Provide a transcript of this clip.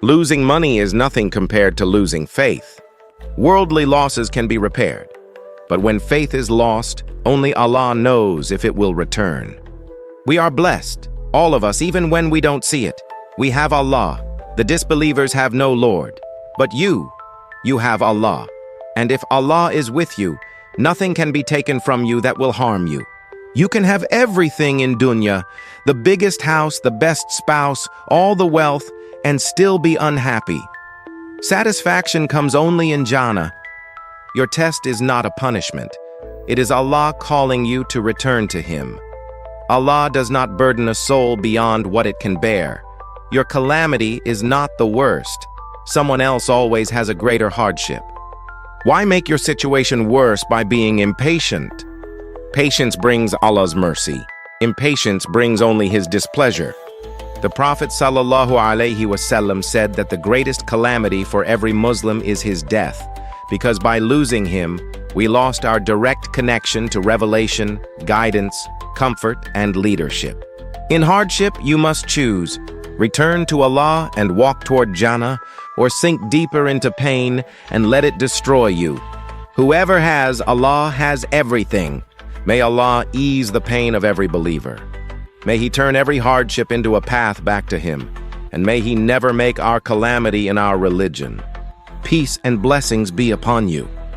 Losing money is nothing compared to losing faith. Worldly losses can be repaired, but when faith is lost, only Allah knows if it will return. We are blessed, all of us, even when we don't see it. We have Allah. The disbelievers have no Lord. But you have Allah. And if Allah is with you, nothing can be taken from you that will harm you. You can have everything in dunya, the biggest house, the best spouse, all the wealth, and still be unhappy. Satisfaction comes only in Jannah. Your test is not a punishment. It is Allah calling you to return to Him. Allah does not burden a soul beyond what it can bear. Your calamity is not the worst. Someone else always has a greater hardship. Why make your situation worse by being impatient? Patience brings Allah's mercy. Impatience brings only His displeasure. The Prophet ﷺ said that the greatest calamity for every Muslim is his death, because by losing him, we lost our direct connection to revelation, guidance, comfort, and leadership. In hardship, you must choose: return to Allah and walk toward Jannah, or sink deeper into pain and let it destroy you. Whoever has Allah has everything. May Allah ease the pain of every believer. May He turn every hardship into a path back to Him, and may He never make our calamity in our religion. Peace and blessings be upon you.